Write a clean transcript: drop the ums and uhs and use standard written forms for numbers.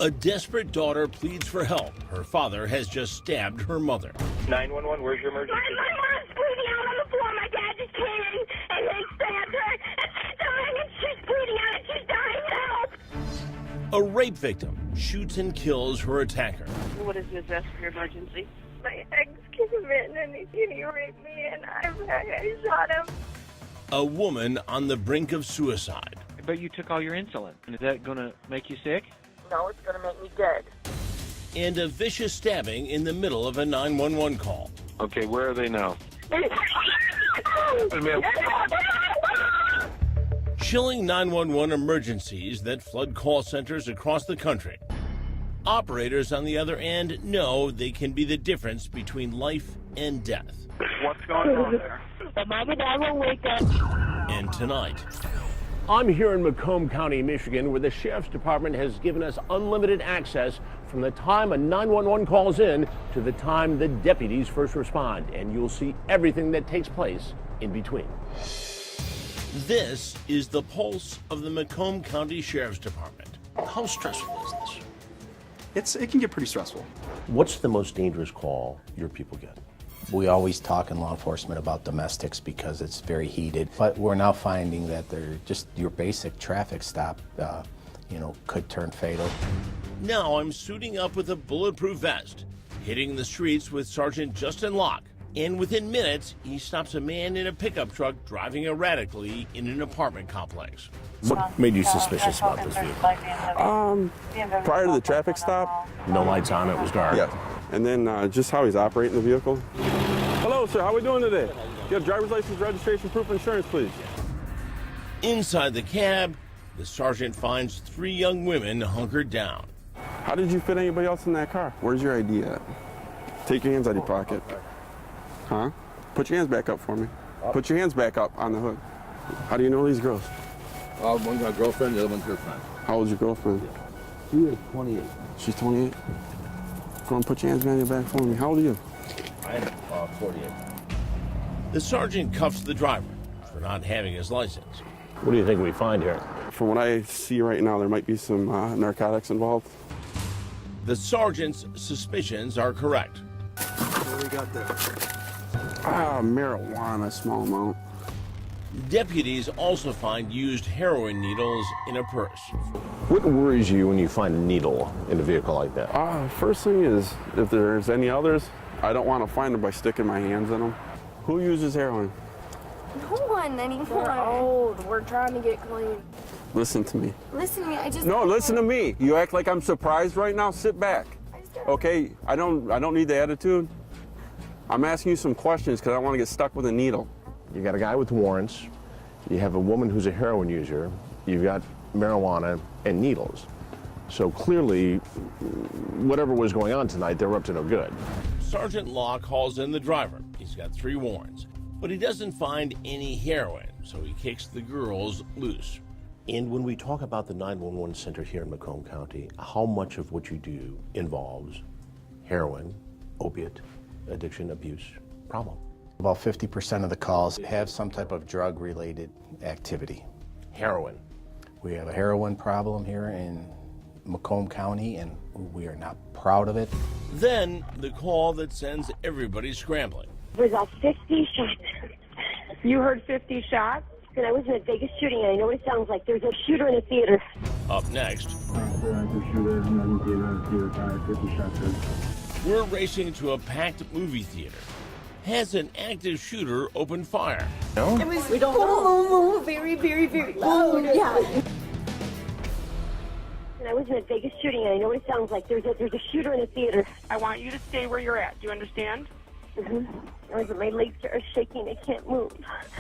A desperate daughter pleads for help. Her father has just stabbed her mother. 911, where's your emergency? My mom's bleeding out on the floor. My dad just came in and they stabbed her. And she's dying and she's bleeding out and she's dying. Help! A rape victim shoots and kills her attacker. What is the address for your emergency? My ex came in and he raped me and I shot him. A woman on the brink of suicide. But you took all your insulin. Is that going to make you sick? No, it's going to make me dead. And a vicious stabbing in the middle of a 911 call. Okay, where are they now? Chilling 911 emergencies that flood call centers across the country. Operators on the other end know they can be the difference between life and death. What's going on there? Mom and Dad will wake up. And tonight, I'm here in Macomb County, Michigan, where the Sheriff's Department has given us unlimited access from the time a 911 calls in to the time the deputies first respond. And you'll see everything that takes place in between. this is the pulse of the Macomb County Sheriff's Department. How stressful is this? It can get pretty stressful. What's the most dangerous call your people get? We always talk in law enforcement about domestics because it's very heated, but we're now finding that they're just your basic traffic stop, could turn fatal. Now I'm suiting up with a bulletproof vest, hitting the streets with Sergeant Justin Locke, and within minutes, he stops a man in a pickup truck driving erratically in an apartment complex. What made you suspicious about this vehicle? Prior to the traffic stop. No lights on, it was dark. Yeah. And then just how he's operating the vehicle. Hello, sir. How we doing today? You have driver's license, registration, proof of insurance, please. Inside the cab, the sergeant finds 3 young women hunkered down. How did you fit anybody else in that car? Where's your ID at? Take your hands out of your pocket. Huh? Put your hands back up for me. Put your hands back up on the hood. How do you know these girls? One's my girlfriend, the other one's girlfriend. How old's your girlfriend? She is 28. She's 28? Go and put your hands behind your back for me. How old are you? I'm 48. The sergeant cuffs the driver for not having his license. What do you think we find here? From what I see right now, there might be some narcotics involved. The sergeant's suspicions are correct. What do we got there? Marijuana, small amount. Deputies also find used heroin needles in a purse. What worries you when you find a needle in a vehicle like that? First thing is, if there's any others, I don't want to find them by sticking my hands in them. Who uses heroin? No one anymore. We're old. We're trying to get clean. Listen to me. Listen to me. I just... No, listen to me. You act like I'm surprised right now. Sit back. Okay? I don't need the attitude. I'm asking you some questions because I want to get stuck with a needle. You got a guy with warrants, you have a woman who's a heroin user, you've got marijuana and needles. So clearly, whatever was going on tonight, they were up to no good. Sergeant Law calls in the driver. He's got 3 warrants, but he doesn't find any heroin, so he kicks the girls loose. And when we talk about the 911 center here in Macomb County, how much of what you do involves heroin, opiate, addiction, abuse problem? About 50% of the calls have some type of drug-related activity. Heroin. We have a heroin problem here in Macomb County, and we are not proud of it. Then the call that sends everybody scrambling. There's a 50 shots. You heard 50 shots? And I was in a Vegas shooting, and I know what it sounds like. There's a shooter in the theater. Up next, we're racing to a packed movie theater. Has an active shooter opened fire? No? It was, we don't know. Very, very, very loud. Yeah. And I was in a Vegas shooting, and I know what it sounds like. There's a shooter in the theater. I want you to stay where you're at. Do you understand? Mm-hmm. My legs are shaking. I can't move.